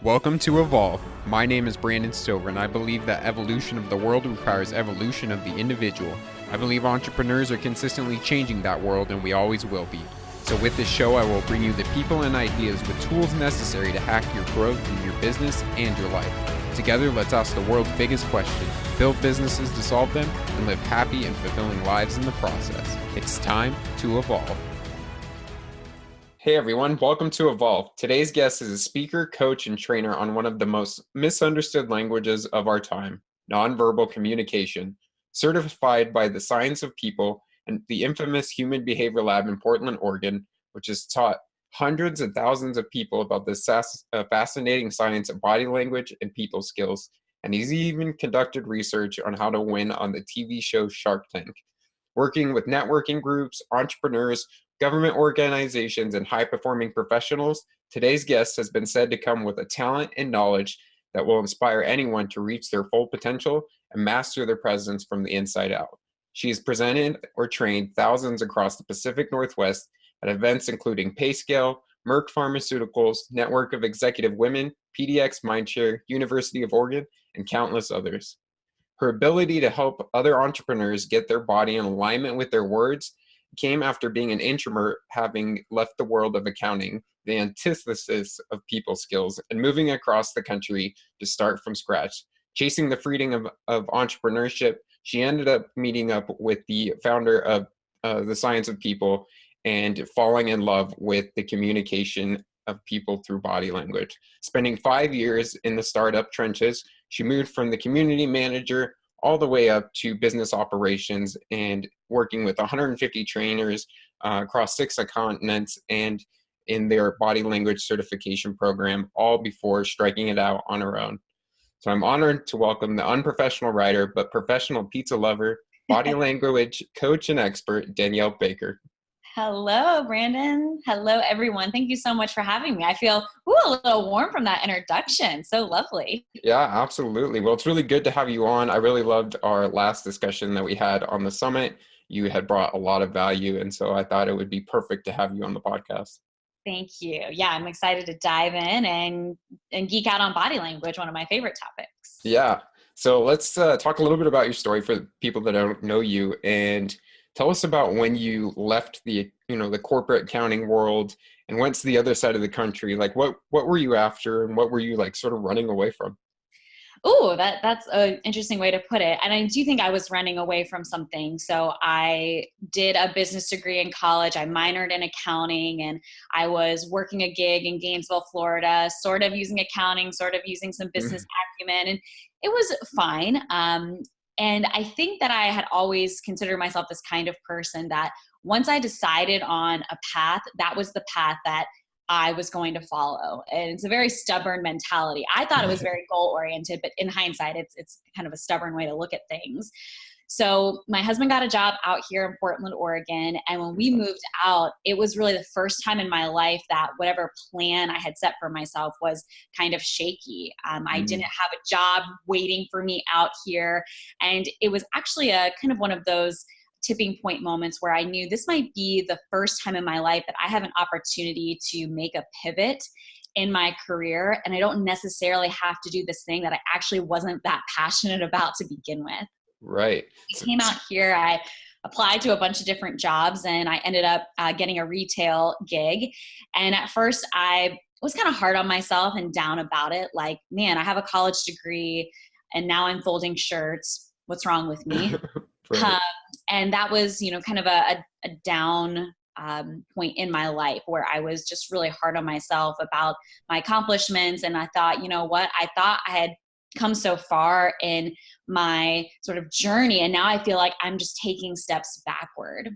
Welcome to Evolve. My name is Brandon Stover, and I believe that evolution of the world requires evolution of the individual. I believe entrepreneurs are consistently changing that world, and we always will be. So with this show, I will bring you the people and ideas with tools necessary to hack your growth in your business and your life. Together, let's ask the world's biggest question, build businesses to solve them, and live happy and fulfilling lives in the process. It's time to evolve. Hey everyone, welcome to Evolve. Today's guest is a speaker, coach, and trainer on one of the most misunderstood languages of our time, nonverbal communication. Certified by the Science of People and the infamous Human Behavior Lab in Portland, Oregon, which has taught hundreds and thousands of people about this fascinating science of body language and people skills. And he's even conducted research on how to win on the TV show Shark Tank. Working with networking groups, entrepreneurs, government organizations, and high-performing professionals, today's guest has been said to come with a talent and knowledge that will inspire anyone to reach their full potential and master their presence from the inside out. She has presented or trained thousands across the Pacific Northwest at events including PayScale, Merck Pharmaceuticals, Network of Executive Women, PDX Mindshare, University of Oregon, and countless others. Her ability to help other entrepreneurs get their body in alignment with their words came after being an introvert, having left the world of accounting, the antithesis of people skills, and moving across the country to start from scratch. Chasing the freedom of entrepreneurship, she ended up meeting up with the founder of the Science of People and falling in love with the communication of people through body language. Spending 5 years in the startup trenches, she moved from the community manager all the way up to business operations and working with 150 trainers across 6 continents and in their body language certification program, all before striking it out on her own. So I'm honored to welcome the unprofessional writer, but professional pizza lover, body language coach and expert, Danielle Baker. Hello, Brandon. Hello, everyone. Thank you so much for having me. I feel a little warm from that introduction. So lovely. Yeah, absolutely. Well, it's really good to have you on. I really loved our last discussion that we had on the summit. You had brought a lot of value, and so I thought it would be perfect to have you on the podcast. Thank you. Yeah, I'm excited to dive in and geek out on body language, one of my favorite topics. Yeah. So let's talk a little bit about your story for people that don't know you, and tell us about when you left the corporate accounting world and went to the other side of the country. Like what were you after, and what were you like sort of running away from? Oh, that's an interesting way to put it. And I do think I was running away from something. So I did a business degree in college. I minored in accounting, and I was working a gig in Gainesville, Florida, sort of using accounting, sort of using some business acumen, and it was fine. And I think that I had always considered myself this kind of person that once I decided on a path, that was the path that I was going to follow. And it's a very stubborn mentality. I thought it was very goal oriented, but in hindsight, it's kind of a stubborn way to look at things. So my husband got a job out here in Portland, Oregon. And when we moved out, it was really the first time in my life that whatever plan I had set for myself was kind of shaky. I didn't have a job waiting for me out here. And it was actually a kind of one of those tipping point moments where I knew this might be the first time in my life that I have an opportunity to make a pivot in my career. And I don't necessarily have to do this thing that I actually wasn't that passionate about to begin with. Right. I came out here, I applied to a bunch of different jobs, and I ended up getting a retail gig. And at first I was kind of hard on myself and down about it. Like, man, I have a college degree and now I'm folding shirts. What's wrong with me? Right. And that was, kind of a down point in my life where I was just really hard on myself about my accomplishments. And I thought, you know what? I thought I had come so far in my sort of journey, and now I feel like I'm just taking steps backward.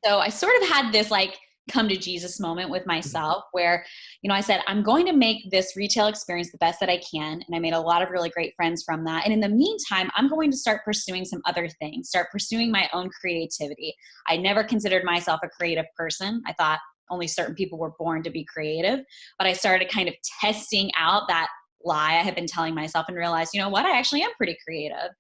So I sort of had this like come to Jesus moment with myself where, I said, I'm going to make this retail experience the best that I can. And I made a lot of really great friends from that. And in the meantime, I'm going to start pursuing some other things, start pursuing my own creativity. I never considered myself a creative person. I thought only certain people were born to be creative, but I started kind of testing out that lie I had been telling myself and realized, you know what, I actually am pretty creative.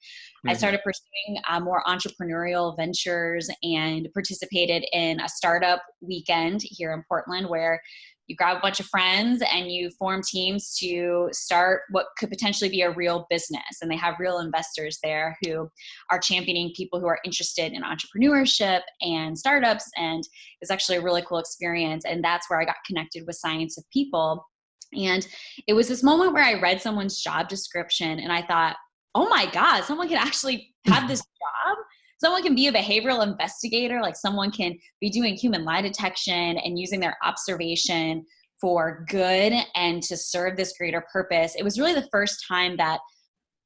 I started pursuing more entrepreneurial ventures and participated in a startup weekend here in Portland where, you grab a bunch of friends and you form teams to start what could potentially be a real business. And they have real investors there who are championing people who are interested in entrepreneurship and startups. And it's actually a really cool experience. And that's where I got connected with Science of People. And it was this moment where I read someone's job description and I thought, oh my God, someone can actually have this job. Someone can be a behavioral investigator, like someone can be doing human lie detection and using their observation for good and to serve this greater purpose. It was really the first time that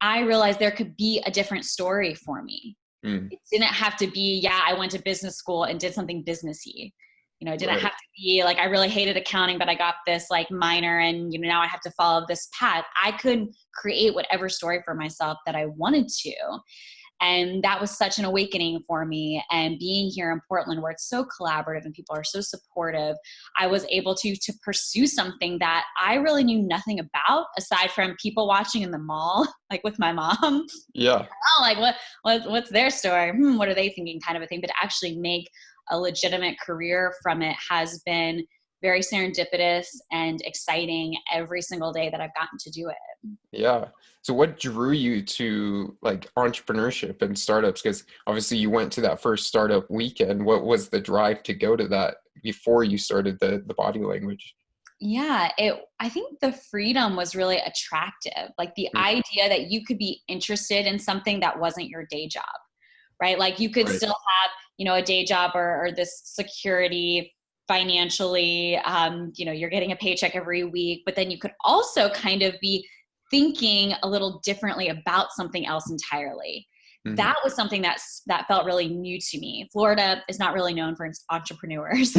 I realized there could be a different story for me. It didn't have to be, yeah, I went to business school and did something businessy. You know, it didn't have to be like, I really hated accounting, but I got this like minor and, you know, now I have to follow this path. I could create whatever story for myself that I wanted to. And that was such an awakening for me. And being here in Portland, where it's so collaborative and people are so supportive, I was able to pursue something that I really knew nothing about, aside from people watching in the mall, like with my mom. Yeah. Oh, like what's their story? What are they thinking, kind of a thing. But to actually make a legitimate career from it has been very serendipitous and exciting every single day that I've gotten to do it. Yeah. So what drew you to like entrepreneurship and startups? Because obviously you went to that first startup weekend. What was the drive to go to that before you started the body language? Yeah, I think the freedom was really attractive. Like the idea that you could be interested in something that wasn't your day job, right? Like you could still have, you know, a day job or this security financially, you know, you're getting a paycheck every week, but then you could also kind of be thinking a little differently about something else entirely. That was something that felt really new to me. Florida is not really known for its entrepreneurs.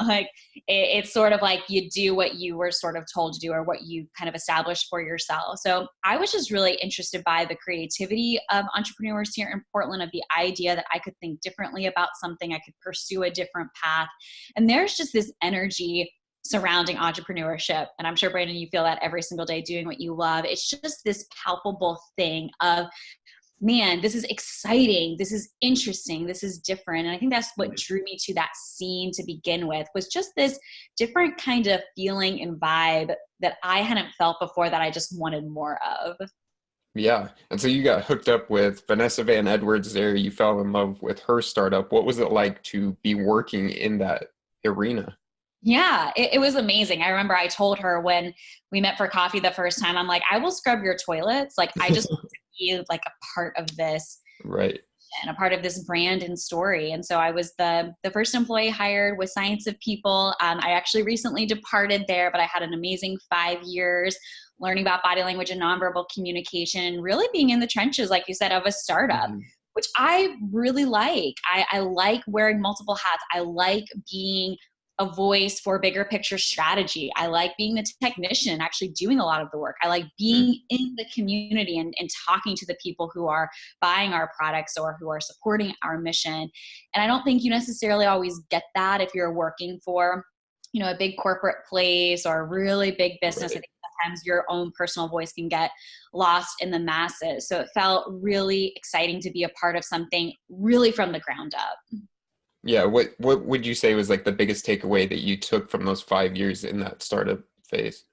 Like it's sort of like you do what you were sort of told to do or what you kind of established for yourself. So I was just really interested by the creativity of entrepreneurs here in Portland, of the idea that I could think differently about something, I could pursue a different path. And there's just this energy surrounding entrepreneurship. And I'm sure, Brandon, you feel that every single day doing what you love. It's just this palpable thing of, man, this is exciting. This is interesting. This is different. And I think that's what drew me to that scene to begin with, was just this different kind of feeling and vibe that I hadn't felt before, that I just wanted more of. Yeah. And so you got hooked up with Vanessa Van Edwards there. You fell in love with her startup. What was it like to be working in that arena? Yeah, it was amazing. I remember I told her when we met for coffee the first time, I'm like, I will scrub your toilets. Like, I just want to be like a part of this. Right. And a part of this brand and story. And so I was the first employee hired with Science of People. I actually recently departed there, but I had an amazing 5 years learning about body language and nonverbal communication, really being in the trenches, like you said, of a startup, which I really like. I like wearing multiple hats. I like being a voice for bigger picture strategy. I like being the technician and actually doing a lot of the work. I like being in the community and talking to the people who are buying our products or who are supporting our mission. And I don't think you necessarily always get that if you're working for, you know, a big corporate place or a really big business. I think sometimes your own personal voice can get lost in the masses. So it felt really exciting to be a part of something really from the ground up. Yeah. What would you say was like the biggest takeaway that you took from those 5 years in that startup phase?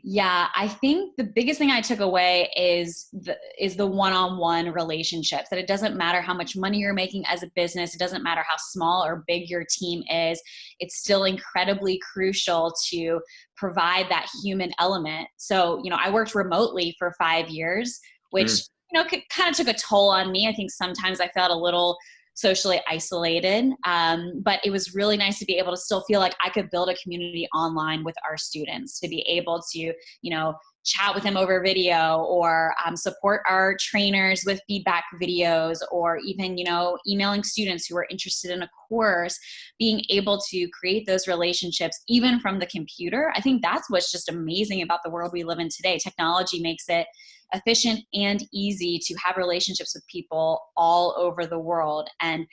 Yeah, I think the biggest thing I took away is the one-on-one relationships, that it doesn't matter how much money you're making as a business. It doesn't matter how small or big your team is. It's still incredibly crucial to provide that human element. So, you know, I worked remotely for 5 years, which, you know, kind of took a toll on me. I think sometimes I felt a little socially isolated. But it was really nice to be able to still feel like I could build a community online with our students, to be able to, you know, chat with them over video, or support our trainers with feedback videos, or even, you know, emailing students who are interested in a course, being able to create those relationships even from the computer. I think that's what's just amazing about the world we live in today. Technology makes it efficient and easy to have relationships with people all over the world, and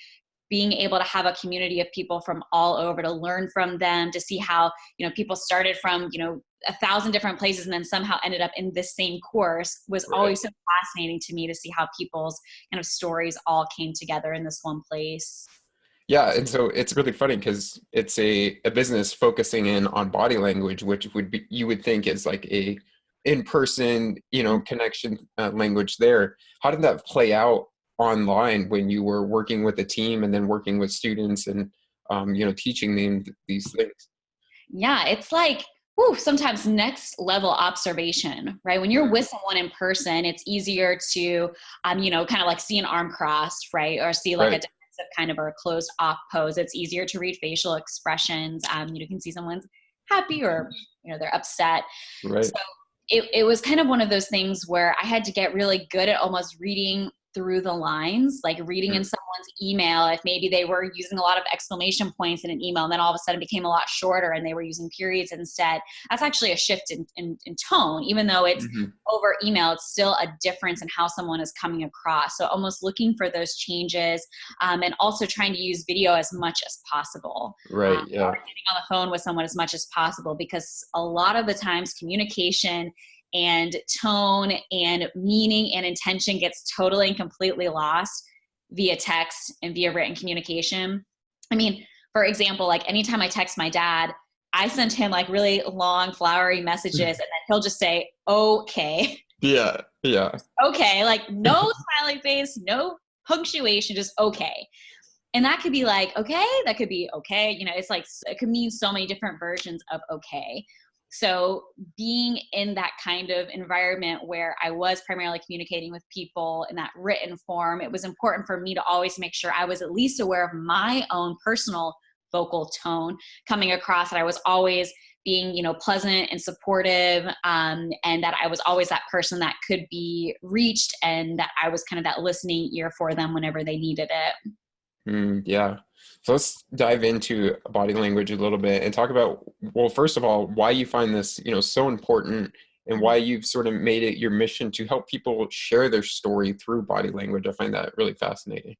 being able to have a community of people from all over, to learn from them, to see how, you know, people started from, you know, 1,000 different places and then somehow ended up in this same course, was always so fascinating to me, to see how people's kind of stories all came together in this one place. Yeah, and so it's really funny because it's a business focusing in on body language, which would be you would think is like a in-person, connection language there. How did that play out online when you were working with a team and then working with students and teaching them these things? Yeah, it's like, whew, sometimes next level observation, right? When you're with someone in person, it's easier to, kind of like see an arm crossed, right? Or see like a Right, defensive kind of or a closed off pose. It's easier to read facial expressions. You can see someone's happy or, they're upset. right. So it was kind of one of those things where I had to get really good at almost reading through the lines, like reading in Mm, someone's email. If maybe they were using a lot of exclamation points in an email, and then all of a sudden became a lot shorter and they were using periods instead, that's actually a shift in tone. Even though it's mhm. over email, it's still a difference in how someone is coming across. So almost looking for those changes, and also trying to use video as much as possible. Right, Or yeah. getting on the phone with someone as much as possible, because a lot of the times communication and tone and meaning and intention gets totally and completely lost via text and via written communication. I mean, for example, like anytime I text my dad, I send him like really long, flowery messages, and then he'll just say, okay, Yeah, yeah. okay, like no smiley face, no punctuation, just okay. And that could be like, okay, that could be okay. It's like, it could mean so many different versions of okay. So being in that kind of environment where I was primarily communicating with people in that written form, it was important for me to always make sure I was at least aware of my own personal vocal tone coming across, that I was always being, pleasant and supportive, and that I was always that person that could be reached, and that I was kind of that listening ear for them whenever they needed it. Yeah. So let's dive into body language a little bit and talk about, well, first of all, why you find this, so important and why you've sort of made it your mission to help people share their story through body language. I find that really fascinating.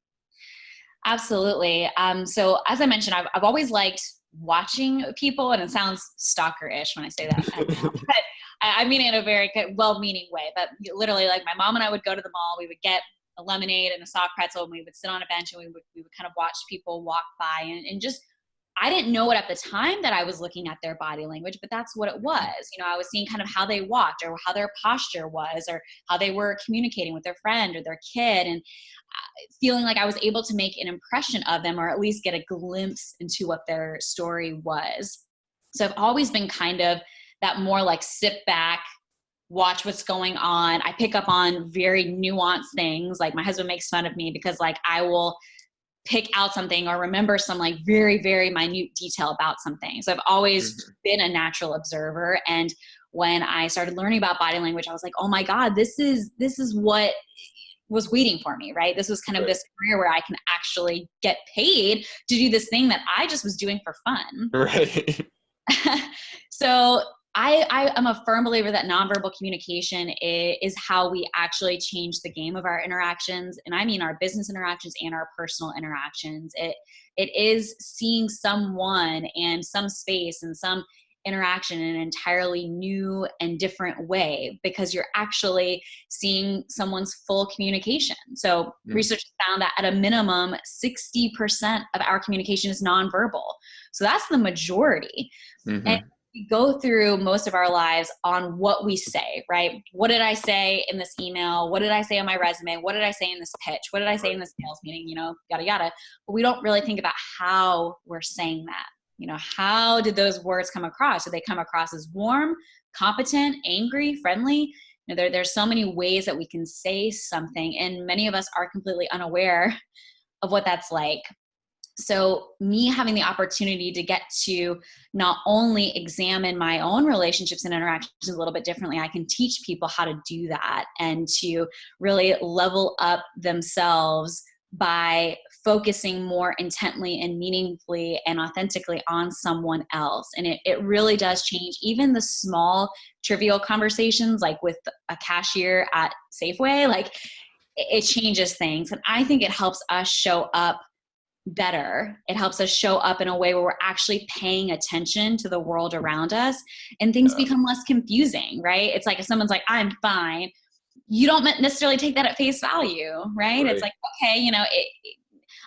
Absolutely. So as I mentioned, I've always liked watching people, and it sounds stalker-ish when I say that, but I mean it in a very good, well-meaning way. But literally, like my mom and I would go to the mall, we would get a lemonade and a soft pretzel, and we would sit on a bench and we would kind of watch people walk by, and just, I didn't know it at the time that I was looking at their body language, but that's what it was. I was seeing kind of how they walked, or how their posture was, or how they were communicating with their friend or their kid, and feeling like I was able to make an impression of them, or at least get a glimpse into what their story was. So I've always been kind of that more like sit back, watch what's going on. I pick up on very nuanced things. Like my husband makes fun of me because like I will pick out something or remember some like very, very minute detail about something. So I've always Mhm. been a natural observer. And when I started learning about body language, I was like, oh my God, this is what was waiting for me, right? This was kind of Right. this career where I can actually get paid to do this thing that I just was doing for fun. Right. So I am a firm believer that nonverbal communication is how we actually change the game of our interactions. And I mean our business interactions and our personal interactions. It is seeing someone and some space and some interaction in an entirely new and different way, because you're actually seeing someone's full communication. So Mm, research found that at a minimum, 60% of our communication is nonverbal. So that's the majority. And mhm. we go through most of our lives on what we say, right? What did I say in this email? What did I say on my resume? What did I say in this pitch? What did I say in this sales meeting? Yada, yada. But we don't really think about how we're saying that. How did those words come across? Did they come across as warm, competent, angry, friendly? There's so many ways that we can say something, and many of us are completely unaware of what that's like. So me having the opportunity to get to not only examine my own relationships and interactions a little bit differently, I can teach people how to do that and to really level up themselves by focusing more intently and meaningfully and authentically on someone else. And it really does change even the small trivial conversations, like with a cashier at Safeway, like it changes things. And I think it helps us show up better. It helps us show up in a way where we're actually paying attention to the world around us, and things Yeah. become less confusing, right? It's like if someone's like, I'm fine, you don't necessarily take that at face value, right? It's Right. like, okay,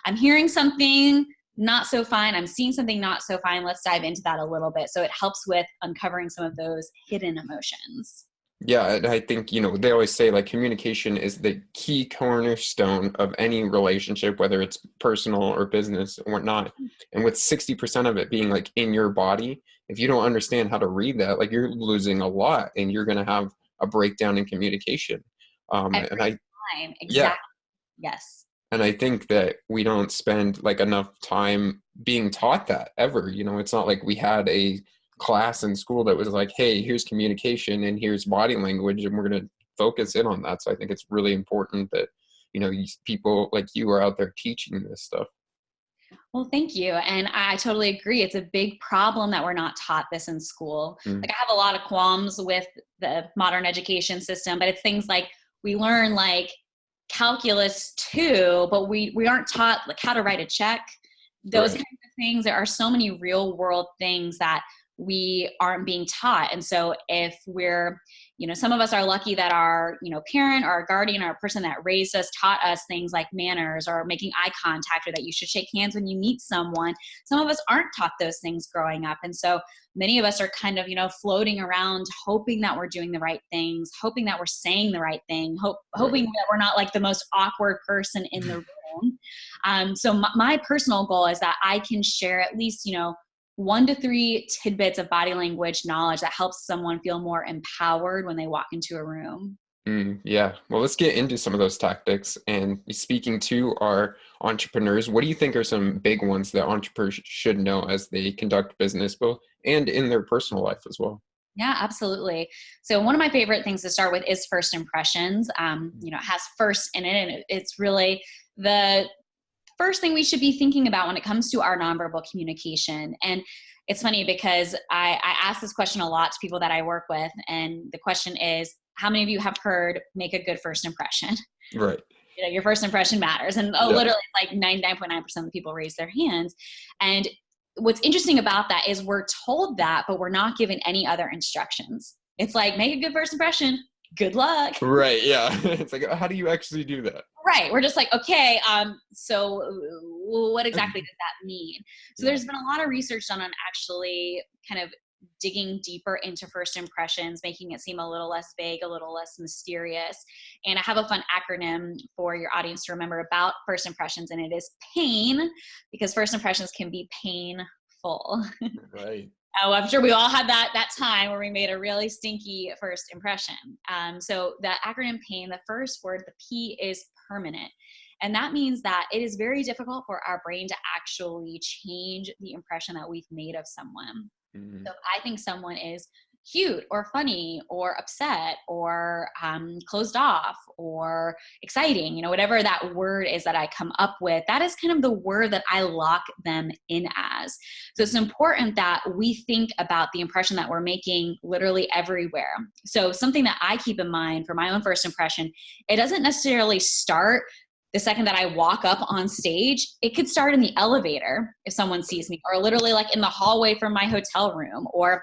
I'm hearing something not so fine. I'm seeing something not so fine. Let's dive into that a little bit. So it helps with uncovering some of those hidden emotions. Yeah, and I think, they always say like communication is the key cornerstone of any relationship, whether it's personal or business or not. And with 60% of it being like in your body, if you don't understand how to read that, like you're losing a lot and you're going to have a breakdown in communication. Every And I, time. yeah, Exactly. Yes. and I think that we don't spend like enough time being taught that ever. It's not like we had a class in school that was like, hey, here's communication and here's body language, and we're going to focus in on that. So I think it's really important that, these people like you are out there teaching this stuff. Well, thank you. And I totally agree. It's a big problem that we're not taught this in school. Mm, Like I have a lot of qualms with the modern education system, but it's things like we learn like calculus too, but we aren't taught like how to write a check. Those right. kinds of things. There are so many real world things that we aren't being taught. And so if we're, some of us are lucky that our, parent or our guardian or a person that raised us taught us things like manners or making eye contact or that you should shake hands when you meet someone. Some of us aren't taught those things growing up. And so many of us are kind of, floating around hoping that we're doing the right things, hoping that we're saying the right thing, hoping that we're not like the most awkward person in the room. So my personal goal is that I can share at least, 1 to 3 tidbits of body language knowledge that helps someone feel more empowered when they walk into a room. Yeah. Well, let's get into some of those tactics. And speaking to our entrepreneurs, what do you think are some big ones that entrepreneurs should know as they conduct business, both and in their personal life as well? Yeah, absolutely. So one of my favorite things to start with is first impressions. It has first in it, and it's really the first thing we should be thinking about when it comes to our nonverbal communication. And it's funny because I ask this question a lot to people that I work with. And the question is, how many of you have heard make a good first impression? Right. Your first impression matters. And Yeah. literally like 99.9% of the people raise their hands. And what's interesting about that is we're told that, but we're not given any other instructions. It's like, make a good first impression. Good luck. Right. Yeah. It's like, how do you actually do that? Right. We're just like, okay, so what exactly does that mean? So Yeah. there's been a lot of research done on actually kind of digging deeper into first impressions, making it seem a little less vague, a little less mysterious. And I have a fun acronym for your audience to remember about first impressions, and it is PAIN, because first impressions can be painful. Right. Oh, I'm sure we all had that time where we made a really stinky first impression. So that acronym PAIN, the first word, the P, is permanent. And that means that it is very difficult for our brain to actually change the impression that we've made of someone. Mhm. So if I think someone is cute or funny or upset or closed off or exciting, whatever that word is that I come up with, that is kind of the word that I lock them in as. So it's important that we think about the impression that we're making literally everywhere. So something that I keep in mind for my own first impression, it doesn't necessarily start the second that I walk up on stage. It could start in the elevator if someone sees me, or literally like in the hallway from my hotel room, or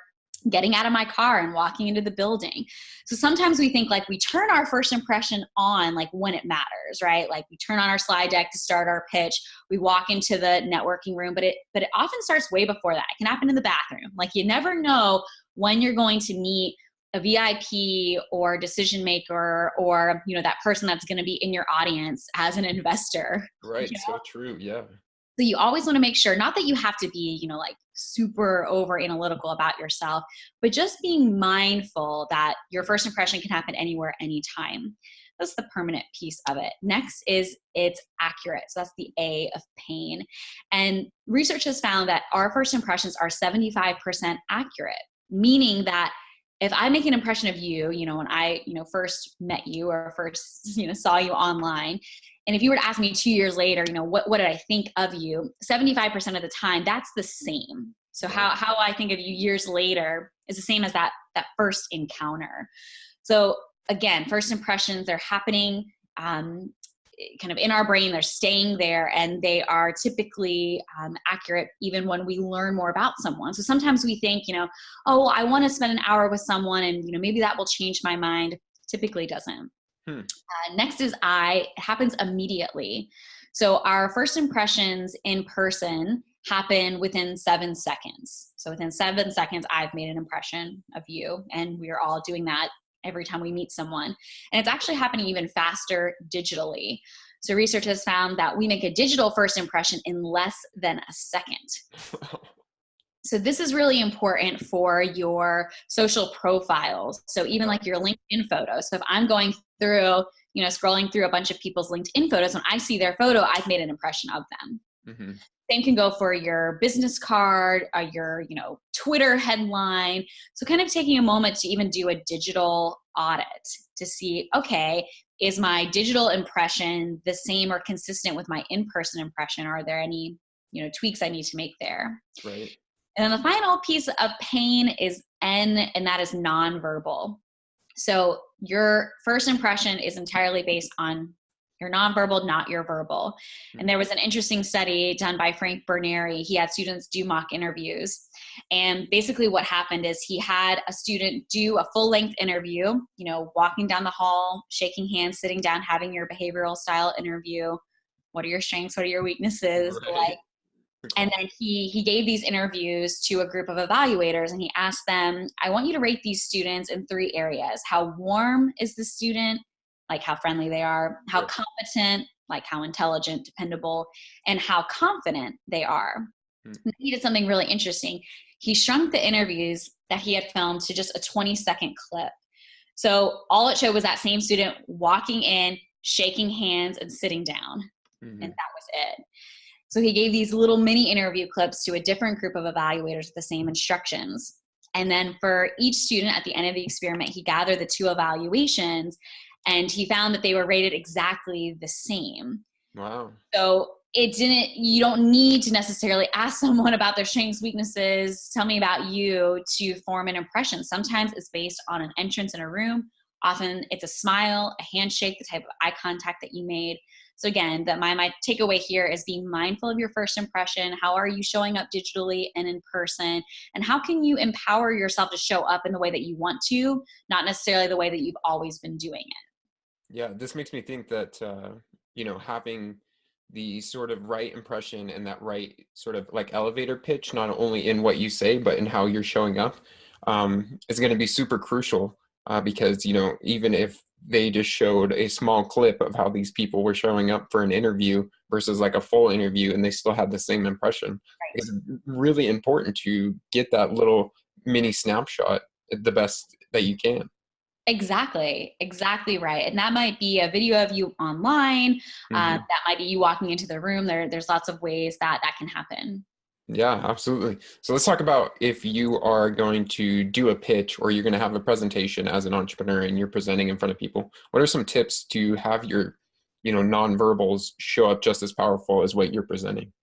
getting out of my car and walking into the building. So sometimes we think like we turn our first impression on like when it matters, right? Like we turn on our slide deck to start our pitch, we walk into the networking room, but it often starts way before that. It can happen in the bathroom. Like you never know when you're going to meet a VIP or decision maker or, that person that's going to be in your audience as an investor. Right. So true. Yeah. So you always want to make sure, not that you have to be, like super over analytical about yourself, but just being mindful that your first impression can happen anywhere, anytime. That's the permanent piece of it. Next is it's accurate. So that's the A of PAIN. And research has found that our first impressions are 75% accurate, meaning that if I make an impression of you, when I, first met you or first, saw you online, and if you were to ask me 2 years later, what did I think of you? 75% of the time, that's the same. So how I think of you years later is the same as that first encounter. So again, first impressions, they're happening kind of in our brain, they're staying there, and they are typically accurate even when we learn more about someone. So sometimes we think, oh, I want to spend an hour with someone and, maybe that will change my mind. Typically doesn't. Next is I. It happens immediately. So our first impressions in person happen within 7 seconds. So within 7 seconds, I've made an impression of you, and we are all doing that every time we meet someone. And it's actually happening even faster digitally. So research has found that we make a digital first impression in less than a second. So this is really important for your social profiles. So even like your LinkedIn photos. So if I'm going through, scrolling through a bunch of people's LinkedIn photos, when I see their photo, I've made an impression of them. Mm-hmm. Same can go for your business card, or your, Twitter headline. So kind of taking a moment to even do a digital audit to see, okay, is my digital impression the same or consistent with my in-person impression? Are there any, tweaks I need to make there? Right. And then the final piece of pain is N, and that is nonverbal. So your first impression is entirely based on your nonverbal, not your verbal. And there was an interesting study done by Frank Berneri. He had students do mock interviews. And basically what happened is he had a student do a full-length interview, walking down the hall, shaking hands, sitting down, having your behavioral style interview. What are your strengths? What are your weaknesses? Right. And then he gave these interviews to a group of evaluators, and he asked them, I want you to rate these students in 3 areas. How warm is the student? Like how friendly they are. How competent, like how intelligent, dependable, and how confident they are. He did something really interesting. He shrunk the interviews that he had filmed to just a 20-second clip. So all it showed was that same student walking in, shaking hands, and sitting down. And that was it. So he gave these little mini interview clips to a different group of evaluators with the same instructions. And then for each student at the end of the experiment, he gathered the 2 evaluations, and he found that they were rated exactly the same. Wow. So you don't need to necessarily ask someone about their strengths, weaknesses, tell me about you to form an impression. Sometimes it's based on an entrance in a room. Often it's a smile, a handshake, the type of eye contact that you made. So again, my takeaway here is being mindful of your first impression. How are you showing up digitally and in person? And how can you empower yourself to show up in the way that you want to, not necessarily the way that you've always been doing it? Yeah, this makes me think that, having the sort of right impression and that right sort of like elevator pitch, not only in what you say, but in how you're showing up, is going to be super crucial. Because, even if they just showed a small clip of how these people were showing up for an interview versus like a full interview and they still had the same impression, right. It's really important to get that little mini snapshot the best that you can. Exactly right. And that might be a video of you online. That might be you walking into the room. There's lots of ways that can happen. Yeah, absolutely. So let's talk about if you are going to do a pitch or you're going to have a presentation as an entrepreneur and you're presenting in front of people. What are some tips to have your, nonverbals show up just as powerful as what you're presenting?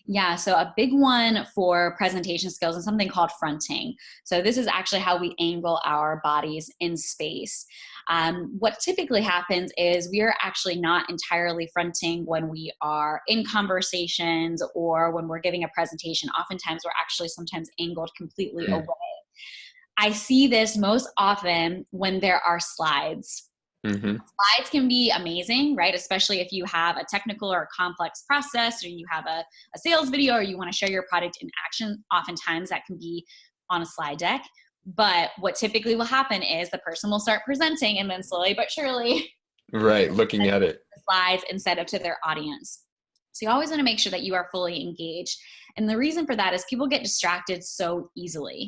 Yeah, so a big one for presentation skills is something called fronting. So this is actually how we angle our bodies in space. What typically happens is we are actually not entirely fronting when we are in conversations or when we're giving a presentation. Oftentimes we're actually sometimes angled completely away. I see this most often when there are slides. Slides can be amazing, right? Especially if you have a technical or a complex process, or you have a sales video, or you want to show your product in action. Oftentimes that can be on a slide deck. But what typically will happen is the person will start presenting and then slowly but surely looking at it, slides instead of to their audience. So you always want to make sure that you are fully engaged. And the reason for that is people get distracted so easily.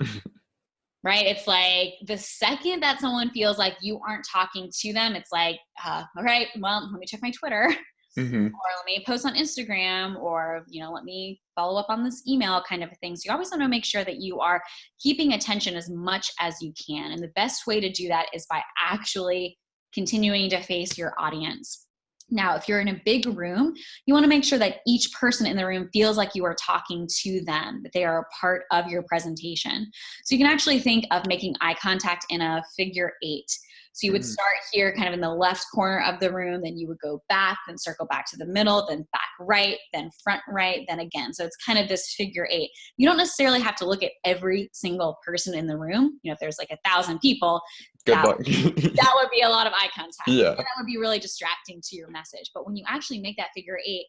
Right? It's like the second that someone feels like you aren't talking to them, it's like, all right, well, let me check my Twitter or let me post on Instagram or, let me follow up on this email kind of a thing. So you always want to make sure that you are keeping attention as much as you can. And the best way to do that is by actually continuing to face your audience. Now, if you're in a big room, you want to make sure that each person in the room feels like you are talking to them, that they are a part of your presentation. So you can actually think of making eye contact in a figure 8. So you would start here kind of in the left corner of the room, then you would go back, then circle back to the middle, then back right, then front right, then again. So it's kind of this figure 8. You don't necessarily have to look at every single person in the room. If there's like 1,000 people, good luck. That would be a lot of eye contact. Yeah. And that would be really distracting to your message. But when you actually make that figure 8,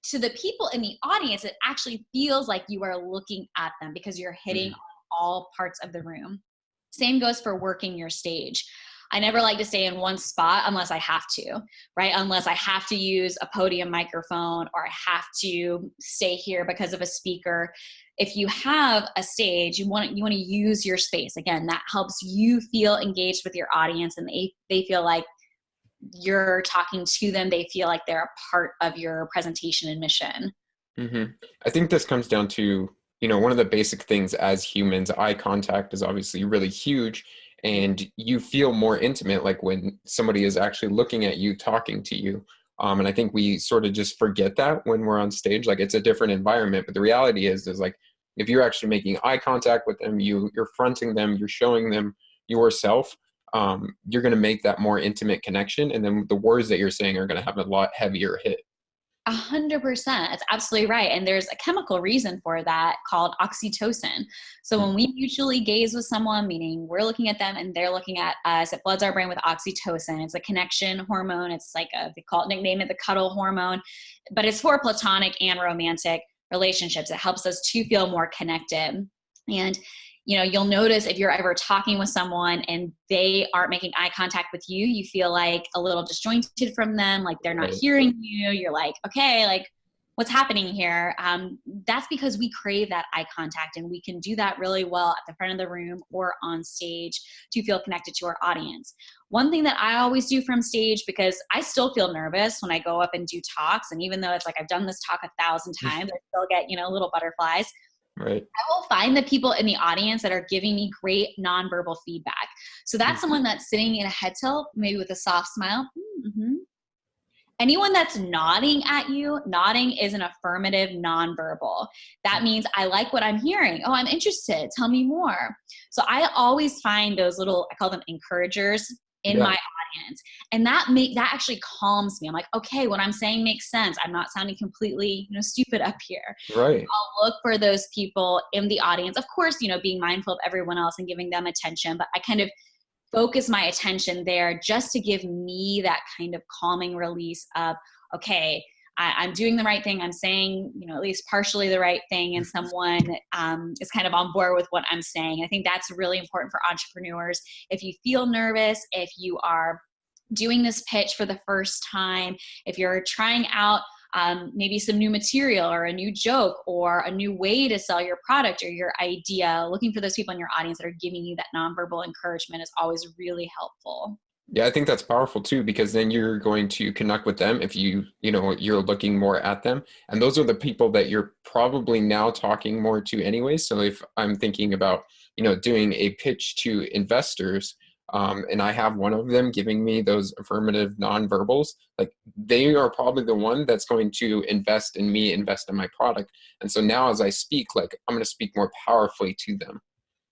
to the people in the audience, it actually feels like you are looking at them because you're hitting all parts of the room. Same goes for working your stage. I never like to stay in one spot unless I have to, right? Unless I have to use a podium microphone or I have to stay here because of a speaker. If you have a stage, you want to use your space. Again, that helps you feel engaged with your audience, and they feel like you're talking to them. They feel like they're a part of your presentation and mission. I think this comes down to, one of the basic things as humans, eye contact is obviously really huge, and you feel more intimate like when somebody is actually looking at you, talking to you. And I think we sort of just forget that when we're on stage. Like, it's a different environment, but the reality is like, if you're actually making eye contact with them, you're fronting them, you're showing them yourself, you're going to make that more intimate connection. And then the words that you're saying are going to have a lot heavier hit. 100%. That's absolutely right. And there's a chemical reason for that called oxytocin. So when we mutually gaze with someone, meaning we're looking at them and they're looking at us, it floods our brain with oxytocin. It's a connection hormone. It's like they nickname it the cuddle hormone, but it's for platonic and romantic relationships. It helps us to feel more connected. And you'll notice if you're ever talking with someone and they aren't making eye contact with you, you feel like a little disjointed from them, like they're not hearing you. You're like, okay, like what's happening here? That's because we crave that eye contact, and we can do that really well at the front of the room or on stage to feel connected to our audience. One thing that I always do from stage, because I still feel nervous when I go up and do talks, and even though it's like I've done this talk 1,000 times, I still get, little butterflies. Right. I will find the people in the audience that are giving me great nonverbal feedback. So that's someone that's sitting in a head tilt, maybe with a soft smile. Anyone that's nodding at you, nodding is an affirmative nonverbal. That means I like what I'm hearing. Oh, I'm interested. Tell me more. So I always find those little, I call them encouragers in my audience. And that actually calms me. I'm like, okay, what I'm saying makes sense. I'm not sounding completely, stupid up here. Right. I'll look for those people in the audience. Of course, being mindful of everyone else and giving them attention, but I kind of focus my attention there just to give me that kind of calming release of, okay, I'm doing the right thing. I'm saying, at least partially the right thing, and someone is kind of on board with what I'm saying. I think that's really important for entrepreneurs. If you feel nervous, if you are doing this pitch for the first time, if you're trying out maybe some new material or a new joke or a new way to sell your product or your idea, looking for those people in your audience that are giving you that nonverbal encouragement is always really helpful. Yeah, I think that's powerful too, because then you're going to connect with them if you're looking more at them. And those are the people that you're probably now talking more to anyway. So if I'm thinking about, doing a pitch to investors, and I have one of them giving me those affirmative nonverbals, like they are probably the one that's going to invest in me, invest in my product. And so now as I speak, like I'm going to speak more powerfully to them.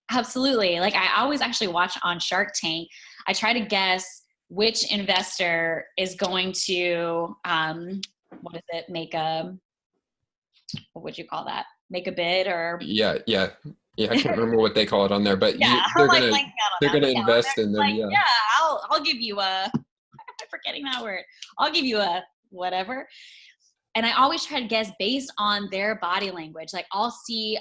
Absolutely. Like I always actually watch on Shark Tank. I try to guess which investor is going to, what would you call that? Make a bid or? Yeah. I can't remember what they call it on there, but Yeah, they're I'm gonna blanking out on they're that. gonna invest in them. Like, Yeah. I'll give you a. I'm forgetting that word. I'll give you a whatever. And I always try to guess based on their body language. Like I'll see,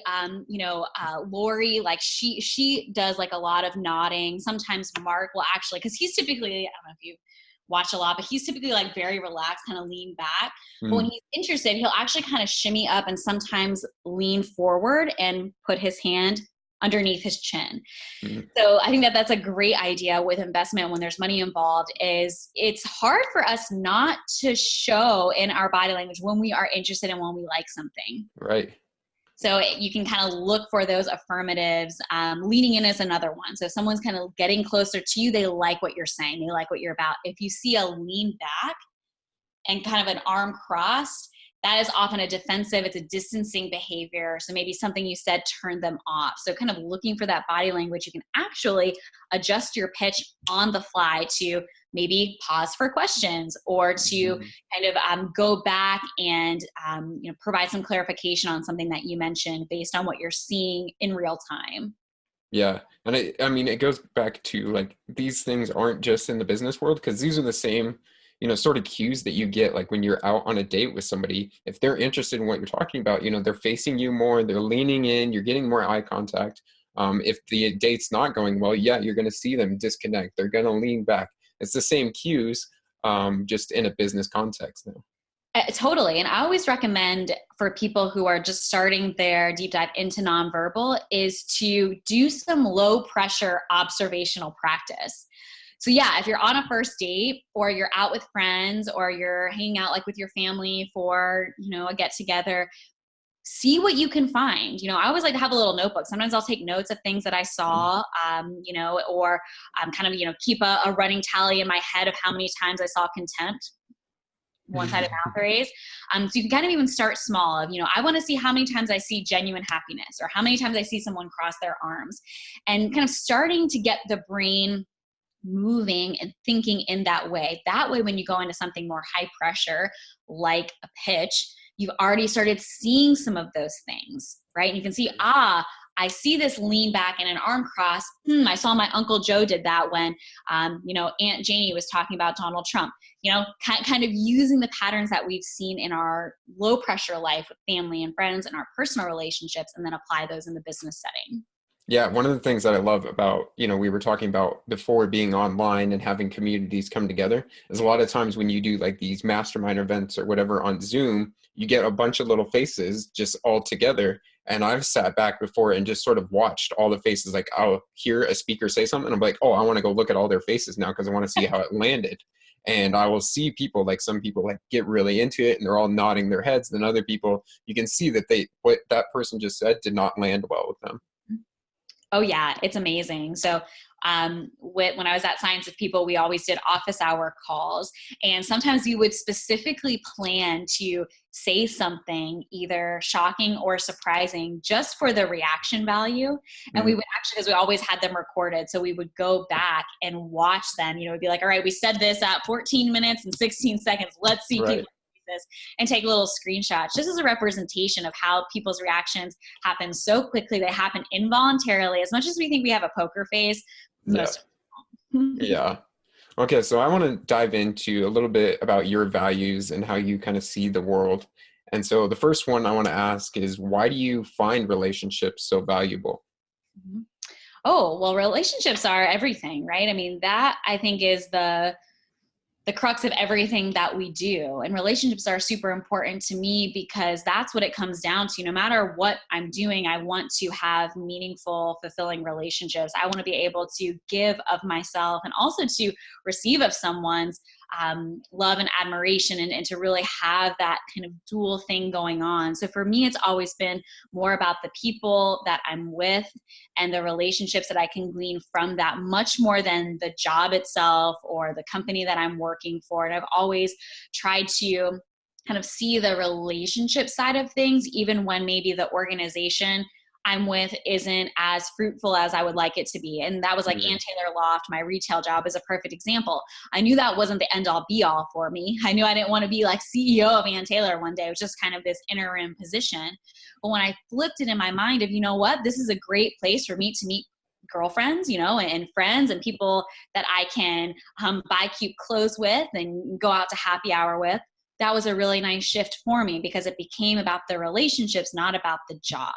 Lori, like she does like a lot of nodding. Sometimes Mark will actually, because he's typically, I don't know if you watch a lot, but he's typically like very relaxed, kind of lean back. But when he's interested, he'll actually kind of shimmy up and sometimes lean forward and put his hand underneath his chin. So I think that that's a great idea with investment when there's money involved. Is it's hard for us not to show in our body language when we are interested and when we like something. Right. So you can kind of look for those affirmatives. Leaning in is another one. So if someone's kind of getting closer to you, they like what you're saying. They like what you're about. If you see a lean back and kind of an arm crossed, that is often a defensive, it's a distancing behavior. So maybe something you said turned them off. So kind of looking for that body language, you can actually adjust your pitch on the fly to maybe pause for questions or to kind of go back and provide some clarification on something that you mentioned based on what you're seeing in real time. Yeah. And I mean, it goes back to like, these things aren't just in the business world, because these are the same sort of cues that you get, like when you're out on a date with somebody, if they're interested in what you're talking about, they're facing you more, they're leaning in, you're getting more eye contact. If the date's not going well, yeah, you're going to see them disconnect. They're going to lean back. It's the same cues, just in a business context now. Totally. And I always recommend for people who are just starting their deep dive into nonverbal is to do some low pressure observational practice. So yeah, if you're on a first date or you're out with friends or you're hanging out like with your family for, a get together, see what you can find. I always like to have a little notebook. Sometimes I'll take notes of things that I saw, or kind of, keep a running tally in my head of how many times I saw contempt, one-sided mouth raise. So you can kind of even start small of, I want to see how many times I see genuine happiness or how many times I see someone cross their arms, and kind of starting to get the brain moving and thinking in that way. That way, when you go into something more high pressure, like a pitch, you've already started seeing some of those things, right? And you can see, I see this lean back and an arm cross. I saw my Uncle Joe did that when, Aunt Janie was talking about Donald Trump, kind of using the patterns that we've seen in our low pressure life with family and friends and our personal relationships, and then apply those in the business setting. Yeah, one of the things that I love about, we were talking about before, being online and having communities come together, is a lot of times when you do like these mastermind events or whatever on Zoom, you get a bunch of little faces just all together. And I've sat back before and just sort of watched all the faces. Like, I'll hear a speaker say something, and I'm like, oh, I want to go look at all their faces now because I want to see how it landed. And I will see people, like some people like get really into it and they're all nodding their heads. Then other people, you can see that what that person just said did not land well with them. Oh yeah, it's amazing. So when I was at Science of People, we always did office hour calls, and sometimes we would specifically plan to say something either shocking or surprising just for the reaction value. And we would actually, because we always had them recorded, so we would go back and watch them, it'd be like, all right, we said this at 14 minutes and 16 seconds. Let's see people this, and take little screenshots just as a representation of how people's reactions happen so quickly. They happen involuntarily. As much as we think we have a poker face, most yeah. Okay, so I want to dive into a little bit about your values and how you kind of see the world. And so the first one I want to ask is, why do you find relationships so valuable? Oh, well, relationships are everything, right? I mean, that I think is the crux of everything that we do. And relationships are super important to me because that's what it comes down to. No matter what I'm doing, I want to have meaningful, fulfilling relationships. I want to be able to give of myself and also to receive of someone's love and admiration, and to really have that kind of dual thing going on. So for me, it's always been more about the people that I'm with and the relationships that I can glean from that, much more than the job itself or the company that I'm working for. And I've always tried to kind of see the relationship side of things, even when maybe the organization I'm with isn't as fruitful as I would like it to be. And that was like Ann Taylor Loft, my retail job, is a perfect example. I knew that wasn't the end all be all for me. I knew I didn't want to be like CEO of Ann Taylor one day. It was just kind of this interim position. But when I flipped it in my mind of, this is a great place for me to meet girlfriends, and friends and people that I can buy cute clothes with and go out to happy hour with. That was a really nice shift for me because it became about the relationships, not about the job.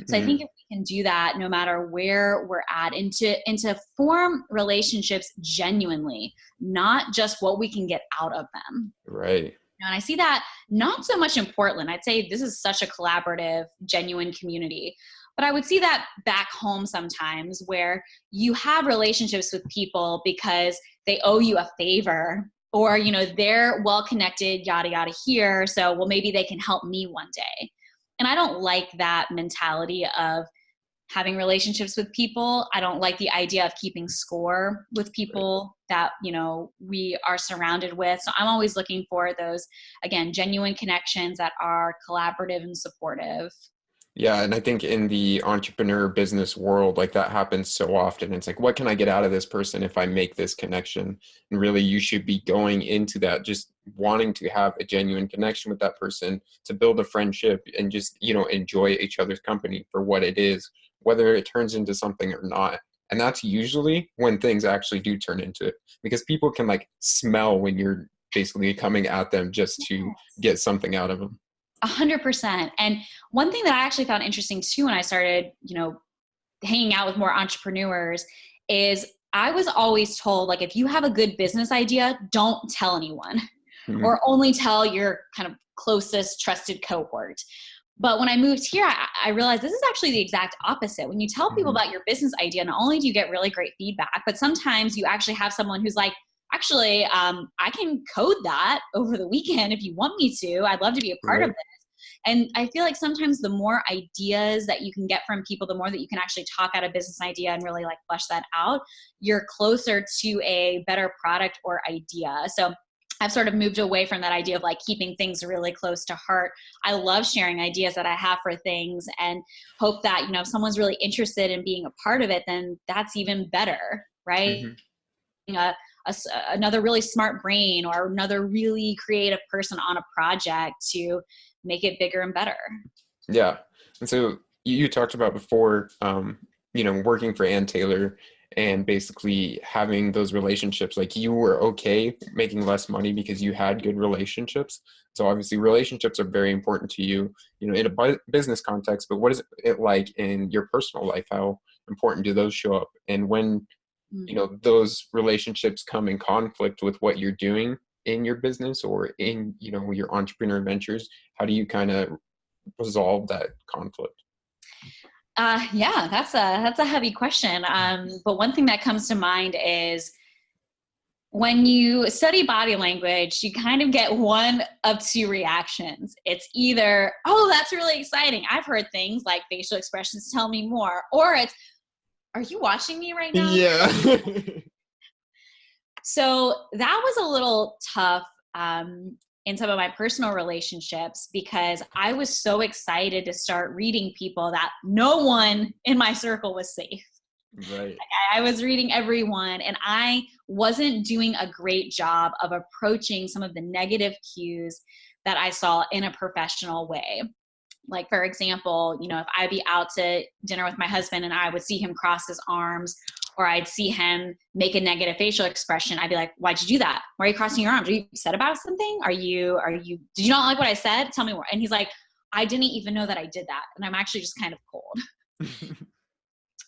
So I think if we can do that, no matter where we're at, and to form relationships genuinely, not just what we can get out of them. Right. And I see that not so much in Portland. I'd say this is such a collaborative, genuine community. But I would see that back home sometimes, where you have relationships with people because they owe you a favor, or, they're well connected, yada, yada here. So, well, maybe they can help me one day. And I don't like that mentality of having relationships with people. I don't like the idea of keeping score with people that, we are surrounded with. So I'm always looking for those, again, genuine connections that are collaborative and supportive. Yeah, and I think in the entrepreneur business world, like that happens so often. It's like, what can I get out of this person if I make this connection? And really, you should be going into that just wanting to have a genuine connection with that person, to build a friendship and just, enjoy each other's company for what it is, whether it turns into something or not. And that's usually when things actually do turn into it, because people can like smell when you're basically coming at them just to get something out of them. 100%. And one thing that I actually found interesting too, when I started, hanging out with more entrepreneurs, is I was always told, like, if you have a good business idea, don't tell anyone, Mhm. or only tell your kind of closest trusted cohort. But when I moved here, I realized this is actually the exact opposite. When you tell people about your business idea, not only do you get really great feedback, but sometimes you actually have someone who's like, actually, I can code that over the weekend if you want me to. I'd love to be a part of Right. this. And I feel like sometimes the more ideas that you can get from people, the more that you can actually talk out a business idea and really like flesh that out, you're closer to a better product or idea. So I've sort of moved away from that idea of like keeping things really close to heart. I love sharing ideas that I have for things, and hope that, if someone's really interested in being a part of it, then that's even better, right? Mhm. Another really smart brain or another really creative person on a project to make it bigger and better. Yeah. And so you talked about before, working for Ann Taylor and basically having those relationships, like you were okay making less money because you had good relationships. So obviously relationships are very important to you, in a business context, but what is it like in your personal life? How important do those show up? And when, those relationships come in conflict with what you're doing in your business or in, your entrepreneur ventures, how do you kind of resolve that conflict? Yeah, that's a heavy question. But one thing that comes to mind is when you study body language, you kind of get one of two reactions. It's either, oh, that's really exciting, I've heard things like facial expressions, tell me more. Or it's, are you watching me right now? Yeah. So that was a little tough in some of my personal relationships, because I was so excited to start reading people that no one in my circle was safe. Right. I was reading everyone, and I wasn't doing a great job of approaching some of the negative cues that I saw in a professional way. Like, for example, if I'd be out to dinner with my husband and I would see him cross his arms, or I'd see him make a negative facial expression, I'd be like, why'd you do that? Why are you crossing your arms? Are you upset about something? Did you not like what I said? Tell me more. And he's like, I didn't even know that I did that. And I'm actually just kind of cold.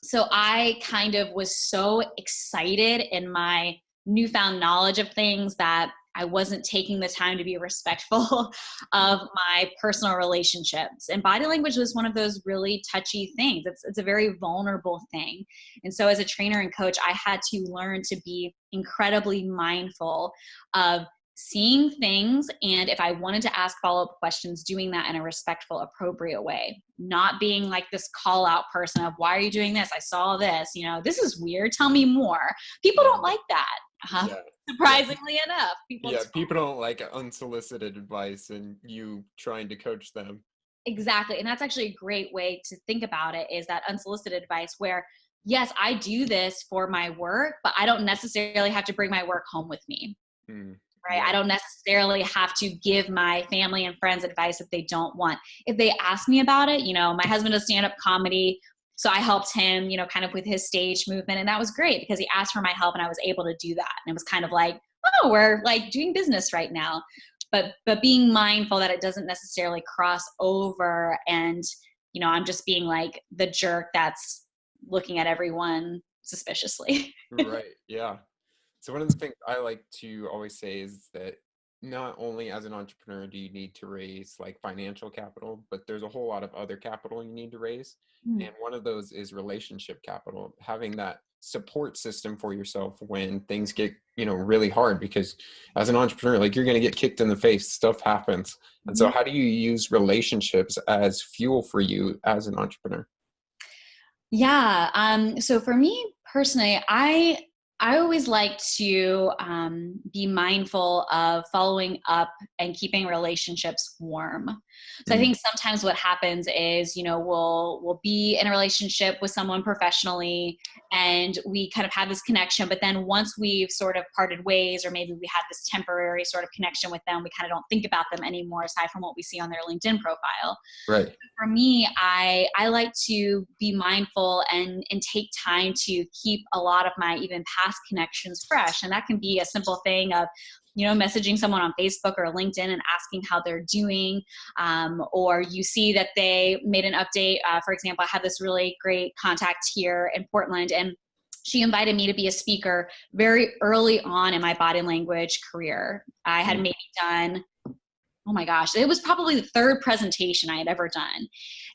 So I kind of was so excited in my newfound knowledge of things that I wasn't taking the time to be respectful of my personal relationships. And body language was one of those really touchy things. It's a very vulnerable thing. And so as a trainer and coach, I had to learn to be incredibly mindful of seeing things, and if I wanted to ask follow-up questions, doing that in a respectful, appropriate way, not being like this call out person of, why are you doing this? I saw this, this is weird, tell me more. People don't like that. Yeah. Surprisingly enough, people don't like unsolicited advice and you trying to coach them. Exactly. And that's actually a great way to think about it, is that unsolicited advice where, yes, I do this for my work, but I don't necessarily have to bring my work home with me. Right? Yeah. I don't necessarily have to give my family and friends advice if they don't want. If they ask me about it, my husband does stand-up comedy, so I helped him, kind of with his stage movement, and that was great because he asked for my help and I was able to do that. And it was kind of like, oh, we're like doing business right now. But being mindful that it doesn't necessarily cross over, and I'm just being like the jerk that's looking at everyone suspiciously. Right. Yeah. So one of the things I like to always say is that not only as an entrepreneur do you need to raise like financial capital, but there's a whole lot of other capital you need to raise. And one of those is relationship capital, having that support system for yourself when things get, really hard, because as an entrepreneur, like you're going to get kicked in the face, stuff happens. And so how do you use relationships as fuel for you as an entrepreneur? Yeah. So for me personally, I always like to be mindful of following up and keeping relationships warm. So I think sometimes what happens is, we'll be in a relationship with someone professionally, and we kind of have this connection. But then once we've sort of parted ways, or maybe we have this temporary sort of connection with them, we kind of don't think about them anymore, aside from what we see on their LinkedIn profile. Right. For me, I like to be mindful and take time to keep a lot of my even past last connections fresh. And that can be a simple thing of, you know, messaging someone on Facebook or LinkedIn and asking how they're doing. Or you see that they made an update. For example, I have this really great contact here in Portland, and she invited me to be a speaker very early on in my body language career. I had maybe done, oh my gosh, it was probably the third presentation I had ever done.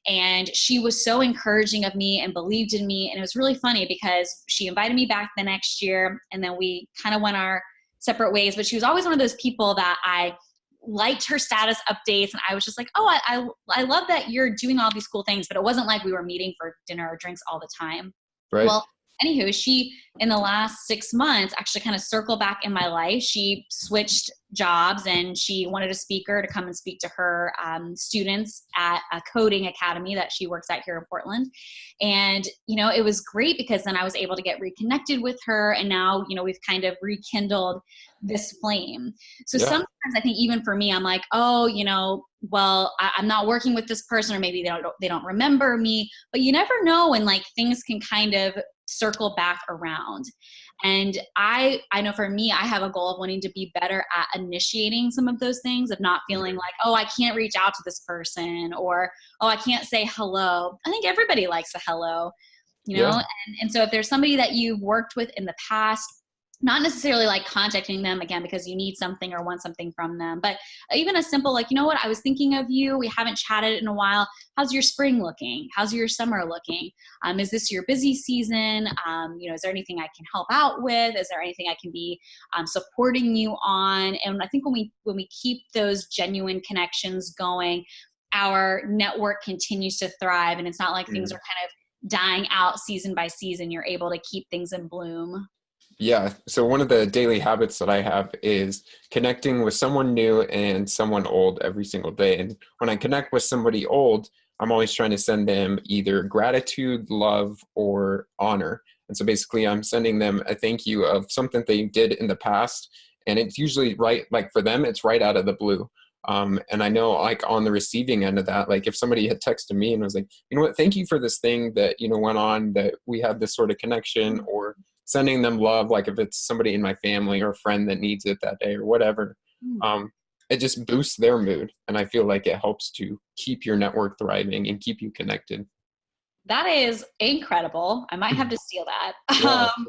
And she was so encouraging of me and believed in me. And it was really funny because she invited me back the next year, and then we kind of went our separate ways. But she was always one of those people that I liked her status updates. And I was just like, oh, I love that you're doing all these cool things. But it wasn't like we were meeting for dinner or drinks all the time. Right. Well, anywho, she, in the last 6 months, actually kind of circled back in my life. She switched jobs, and she wanted a speaker to come and speak to her students at a coding academy that she works at here in Portland. And, you know, it was great because then I was able to get reconnected with her. And now, you know, we've kind of rekindled this flame. So sometimes I think even for me, I'm like, oh, you know, well, I'm not working with this person, or maybe they don't remember me, but you never know when like things can kind of circle back around. And I know for me, I have a goal of wanting to be better at initiating some of those things, of not feeling like, oh, I can't reach out to this person, or, oh, I can't say hello. I think everybody likes a hello, you know? And so if there's somebody that you've worked with in the past, not necessarily like contacting them again because you need something or want something from them, but even a simple, like, you know what, I was thinking of you. We haven't chatted in a while. How's your spring looking? How's your summer looking? Is this your busy season? You know, is there anything I can help out with? Is there anything I can be supporting you on? And I think when we keep those genuine connections going, our network continues to thrive, and it's not like things are kind of dying out season by season. You're able to keep things in bloom. Yeah. So one of the daily habits that I have is connecting with someone new and someone old every single day. And when I connect with somebody old, I'm always trying to send them either gratitude, love, or honor. And so basically I'm sending them a thank you of something they did in the past. And it's usually right, like for them, it's right out of the blue. And I know like on the receiving end of that, like if somebody had texted me and was like, you know what, thank you for this thing that, you know, went on, that we had this sort of connection, or sending them love, like if it's somebody in my family or a friend that needs it that day or whatever, it just boosts their mood. And I feel like it helps to keep your network thriving and keep you connected. That is incredible. I might have to steal that.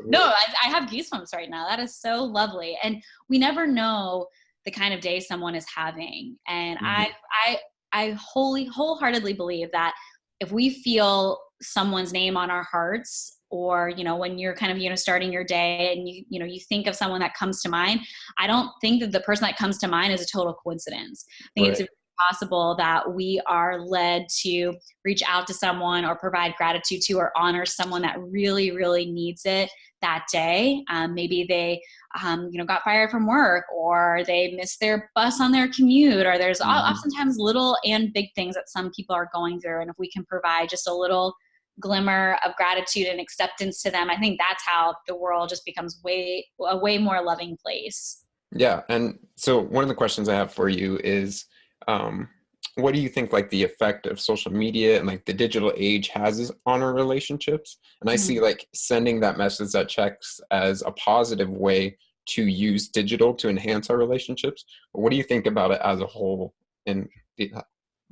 No, I have goosebumps right now. That is so lovely. And we never know the kind of day someone is having. And I wholeheartedly believe that if we feel someone's name on our hearts, or, you know, when you're kind of, you know, starting your day and you think of someone that comes to mind, I don't think that the person that comes to mind is a total coincidence. I think it's possible that we are led to reach out to someone or provide gratitude to or honor someone that really, really needs it that day. Maybe they, you know, got fired from work, or they missed their bus on their commute, or there's oftentimes little and big things that some people are going through. And if we can provide just a little glimmer of gratitude and acceptance to them, I think that's how the world just becomes a way more loving place. Yeah. And so one of the questions I have for you is, what do you think like the effect of social media and like the digital age has on our relationships? And I see like sending that message, that checks, as a positive way to use digital to enhance our relationships. But what do you think about it as a whole? And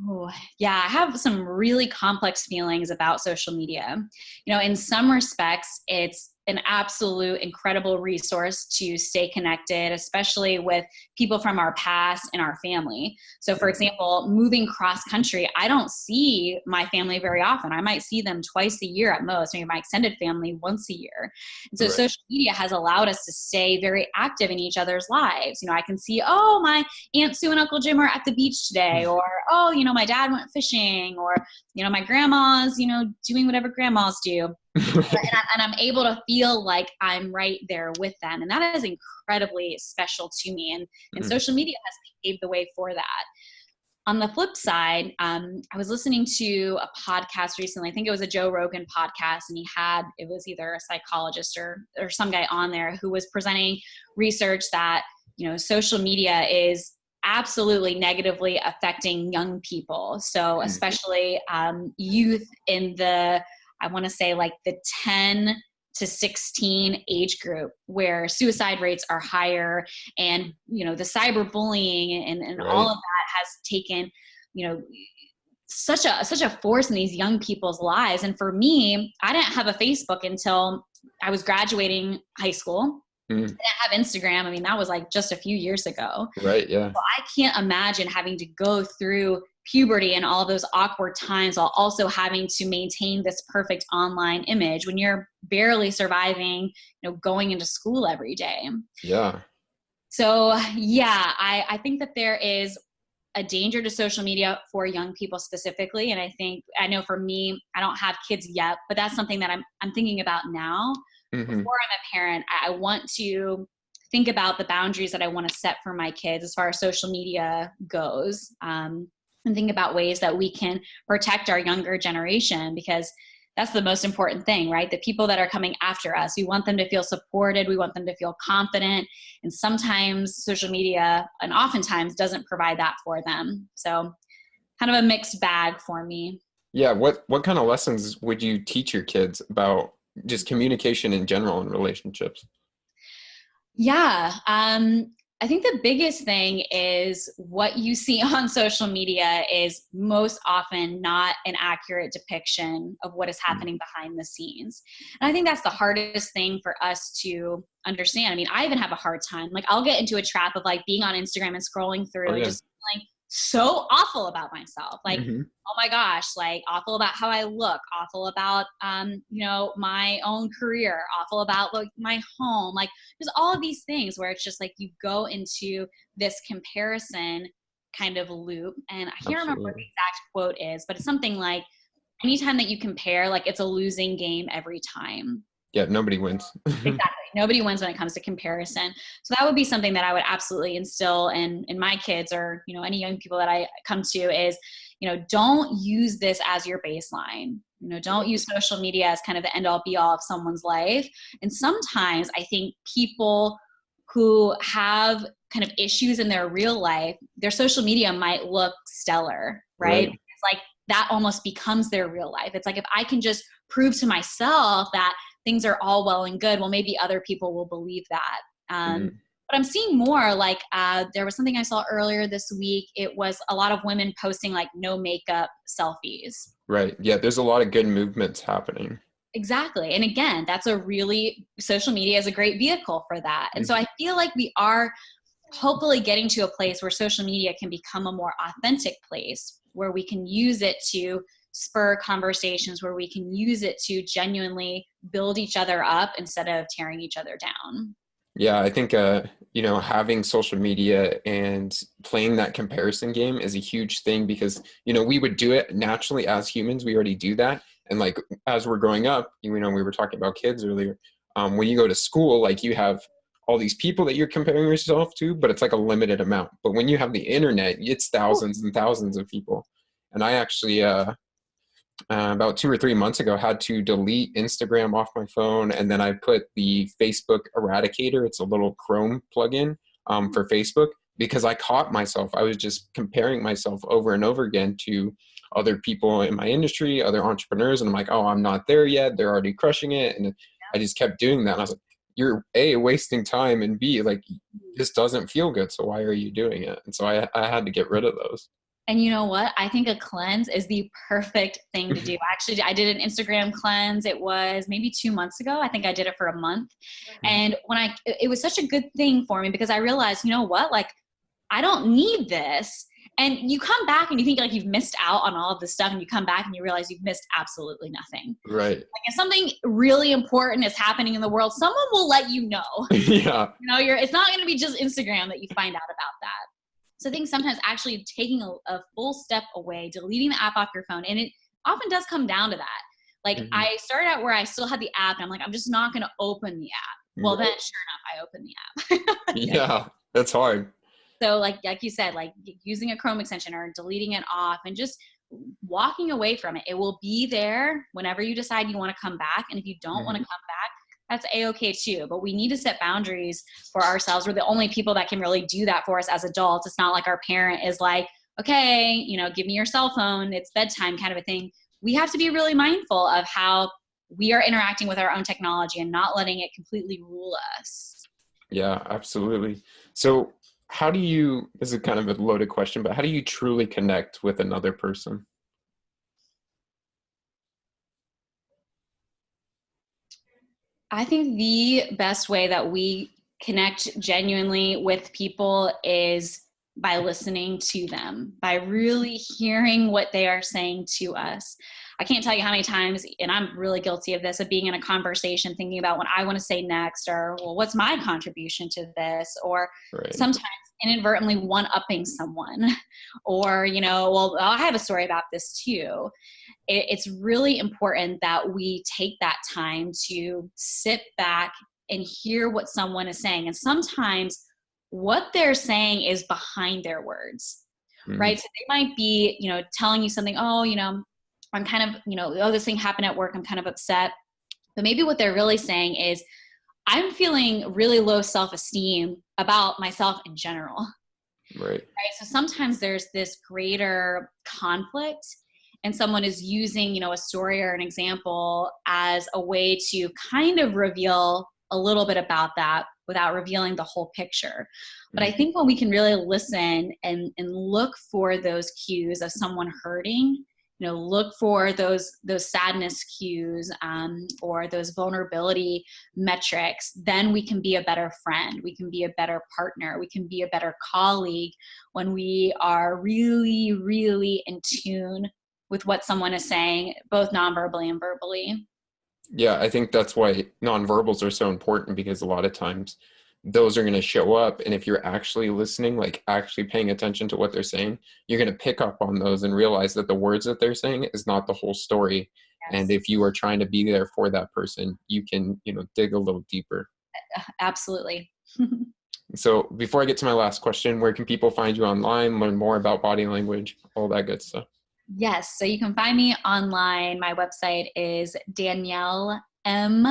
Oh, yeah, I have some really complex feelings about social media. You know, in some respects, it's an absolute incredible resource to stay connected, especially with people from our past and our family. So for example, moving cross country, I don't see my family very often. I might see them twice a year at most, maybe my extended family once a year. And so social media has allowed us to stay very active in each other's lives. You know, I can see, oh, my Aunt Sue and Uncle Jim are at the beach today, or, oh, you know, my dad went fishing, or, you know, my grandma's, you know, doing whatever grandmas do. and I'm able to feel like I'm right there with them. And that is incredibly special to me. And social media has paved the way for that. On the flip side, I was listening to a podcast recently. I think it was a Joe Rogan podcast, and it was either a psychologist or some guy on there who was presenting research that, you know, social media is absolutely negatively affecting young people. So especially youth in the, I want to say like the 10 to 16 age group where suicide rates are higher, and, the cyberbullying and Right. all of that has taken, such a force in these young people's lives. And for me, I didn't have a Facebook until I was graduating high school. Mm. I didn't have Instagram. I mean, that was like just a few years ago. Right. Yeah. So I can't imagine having to go through puberty and all those awkward times while also having to maintain this perfect online image when you're barely surviving, going into school every day. Yeah. So yeah, I think that there is a danger to social media for young people specifically. And I know for me, I don't have kids yet, but that's something that I'm thinking about now. Mm-hmm. Before I'm a parent, I want to think about the boundaries that I want to set for my kids as far as social media goes, and think about ways that we can protect our younger generation, because that's the most important thing, right? The people that are coming after us, we want them to feel supported. We want them to feel confident. And sometimes social media, and oftentimes, doesn't provide that for them. So kind of a mixed bag for me. Yeah. What kind of lessons would you teach your kids about just communication in general in relationships? Yeah. I think the biggest thing is what you see on social media is most often not an accurate depiction of what is happening behind the scenes. And I think that's the hardest thing for us to understand. I mean, I even have a hard time. Like, I'll get into a trap of like being on Instagram and scrolling through and just feeling so awful about myself. Like, oh my gosh, like awful about how I look, awful about, my own career, awful about like my home, like there's all of these things where it's just like you go into this comparison kind of loop. And I can't remember what the exact quote is, but it's something like, anytime that you compare, like it's a losing game every time. Yeah, nobody wins. Exactly. Nobody wins when it comes to comparison. So that would be something that I would absolutely instill in my kids, or, any young people that I come to, is, don't use this as your baseline. Don't use social media as kind of the end all be all of someone's life. And sometimes I think people who have kind of issues in their real life, their social media might look stellar, right? It's like that almost becomes their real life. It's like, if I can just prove to myself that things are all well and good, well, maybe other people will believe that. But I'm seeing more like, there was something I saw earlier this week. It was a lot of women posting like no makeup selfies. Right. Yeah. There's a lot of good movements happening. Exactly. And again, social media is a great vehicle for that. And so I feel like we are hopefully getting to a place where social media can become a more authentic place, where we can use it to spur conversations, where we can use it to genuinely build each other up instead of tearing each other down. Yeah, I think, having social media and playing that comparison game is a huge thing, because, we would do it naturally as humans. We already do that. And like, as we're growing up, we were talking about kids earlier. When you go to school, like you have all these people that you're comparing yourself to, but it's like a limited amount. But when you have the internet, it's thousands and thousands of people. And I actually, about 2 or 3 months ago, had to delete Instagram off my phone, and then I put the Facebook Eradicator. It's a little Chrome plugin for Facebook, because I caught myself. I was just comparing myself over and over again to other people in my industry, other entrepreneurs, and I'm like, oh, I'm not there yet. They're already crushing it, and I just kept doing that. And I was like, you're A, wasting time, and B, like, this doesn't feel good. So why are you doing it? And so I had to get rid of those. And you know what? I think a cleanse is the perfect thing to do. Actually, I did an Instagram cleanse. It was maybe 2 months ago. I think I did it for a month. And it was such a good thing for me, because I realized, you know what? Like, I don't need this. And you come back and you think like you've missed out on all of this stuff, and you come back and you realize you've missed absolutely nothing. Right. Like, if something really important is happening in the world, someone will let you know. Yeah. It's not going to be just Instagram that you find out about that. So I think sometimes actually taking a full step away, deleting the app off your phone, and it often does come down to that. Like, I started out where I still had the app, and I'm like, I'm just not going to open the app. Well, then sure enough, I opened the app. Yeah, that's hard. So like you said, like using a Chrome extension or deleting it off and just walking away from it. It will be there whenever you decide you want to come back. And if you don't want to come back, that's A-okay too. But we need to set boundaries for ourselves. We're the only people that can really do that for us as adults. It's not like our parent is like, okay, give me your cell phone, it's bedtime kind of a thing. We have to be really mindful of how we are interacting with our own technology and not letting it completely rule us. Yeah, absolutely. So how do you, this is kind of a loaded question, but how do you truly connect with another person? I think the best way that we connect genuinely with people is by listening to them, by really hearing what they are saying to us. I can't tell you how many times, and I'm really guilty of this, of being in a conversation thinking about what I want to say next, or, well, what's my contribution to this? Or Right. sometimes inadvertently one-upping someone, or, well, I have a story about this too. It's really important that we take that time to sit back and hear what someone is saying. And sometimes what they're saying is behind their words, right? So they might be, telling you something, oh, I'm kind of, oh, this thing happened at work, I'm kind of upset. But maybe what they're really saying is, I'm feeling really low self-esteem about myself in general. Right. So sometimes there's this greater conflict, and someone is using, a story or an example as a way to kind of reveal a little bit about that without revealing the whole picture. But I think when we can really listen and look for those cues of someone hurting, look for those sadness cues, or those vulnerability metrics, then we can be a better friend. We can be a better partner. We can be a better colleague when we are really, really in tune with what someone is saying, both nonverbally and verbally. Yeah, I think that's why nonverbals are so important, because a lot of times those are going to show up. And if you're actually listening, like actually paying attention to what they're saying, you're going to pick up on those and realize that the words that they're saying is not the whole story. Yes. And if you are trying to be there for that person, you can, dig a little deeper. Absolutely. So before I get to my last question, where can people find you online, learn more about body language, all that good stuff? Yes. So you can find me online. My website is Danielle M,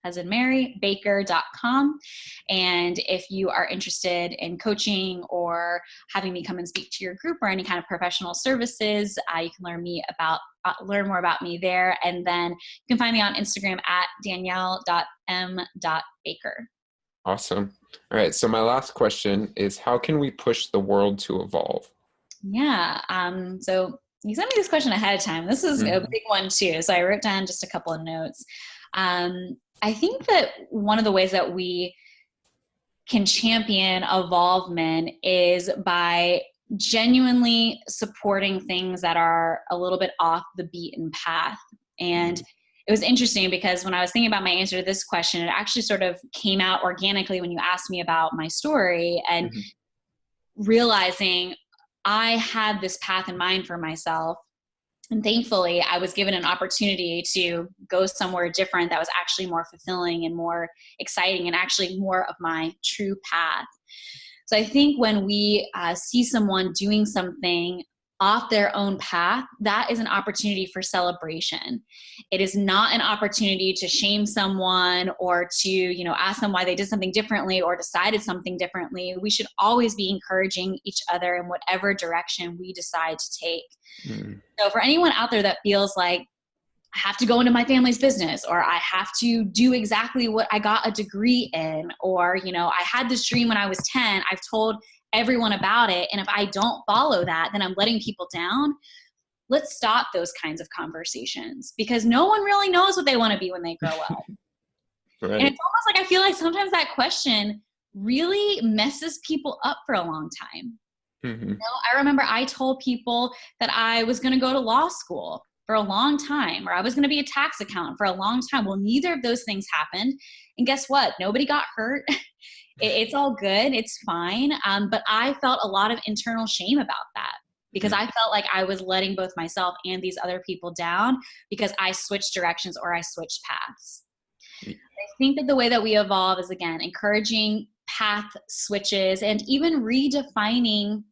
as in Mary, Baker.com. And if you are interested in coaching or having me come and speak to your group or any kind of professional services, you can learn more about me there. And then you can find me on Instagram at Danielle.m.Baker. Awesome. All right. So my last question is, how can we push the world to evolve? Yeah. So you sent me this question ahead of time. This is a big one too. So I wrote down just a couple of notes. I think that one of the ways that we can champion evolvement is by genuinely supporting things that are a little bit off the beaten path. And it was interesting because when I was thinking about my answer to this question, it actually sort of came out organically when you asked me about my story, and realizing I had this path in mind for myself. And thankfully, I was given an opportunity to go somewhere different that was actually more fulfilling and more exciting and actually more of my true path. So I think when we see someone doing something off their own path, that is an opportunity for celebration. It is not an opportunity to shame someone or to, ask them why they did something differently or decided something differently. We should always be encouraging each other in whatever direction we decide to take. So for anyone out there that feels like, I have to go into my family's business, or I have to do exactly what I got a degree in, or, I had this dream when I was 10, I've told everyone about it, and if I don't follow that, then I'm letting people down. Let's stop those kinds of conversations, because no one really knows what they want to be when they grow up. Right. And it's almost like I feel like sometimes that question really messes people up for a long time. I remember I told people that I was going to go to law school for a long time, or I was going to be a tax accountant for a long time. Well, neither of those things happened. And guess what? Nobody got hurt. It's all good. It's fine. But I felt a lot of internal shame about that, because I felt like I was letting both myself and these other people down because I switched directions or I switched paths. I think that the way that we evolve is, again, encouraging path switches and even redefining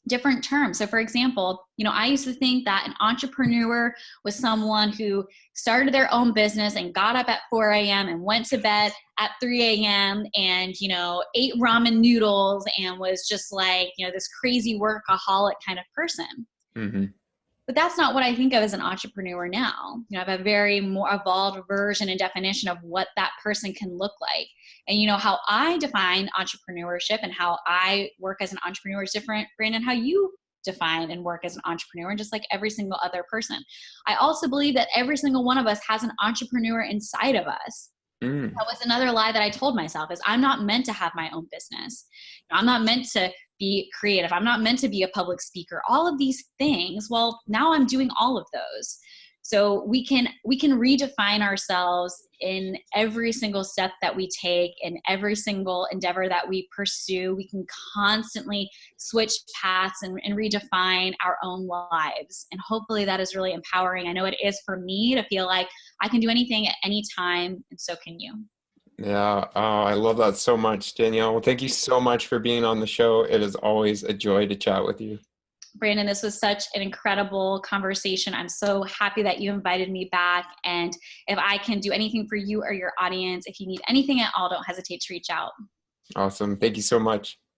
different terms. So for example, I used to think that an entrepreneur was someone who started their own business and got up at 4 a.m. and went to bed at 3 a.m. and, ate ramen noodles and was just like, this crazy workaholic kind of person. But that's not what I think of as an entrepreneur now. You know, I have a very more evolved version and definition of what that person can look like. And you know, how I define entrepreneurship and how I work as an entrepreneur is different, Brandon, how you define and work as an entrepreneur, and just like every single other person. I also believe that every single one of us has an entrepreneur inside of us. Mm. That was another lie that I told myself, is I'm not meant to have my own business. I'm not meant to be creative. I'm not meant to be a public speaker. All of these things. Well, now I'm doing all of those. So we can redefine ourselves in every single step that we take, in every single endeavor that we pursue. We can constantly switch paths and redefine our own lives. And hopefully that is really empowering. I know it is for me to feel like I can do anything at any time, and so can you. Yeah, I love that so much, Danielle. Well, thank you so much for being on the show. It is always a joy to chat with you. Brandon, this was such an incredible conversation. I'm so happy that you invited me back. And if I can do anything for you or your audience, if you need anything at all, don't hesitate to reach out. Awesome. Thank you so much.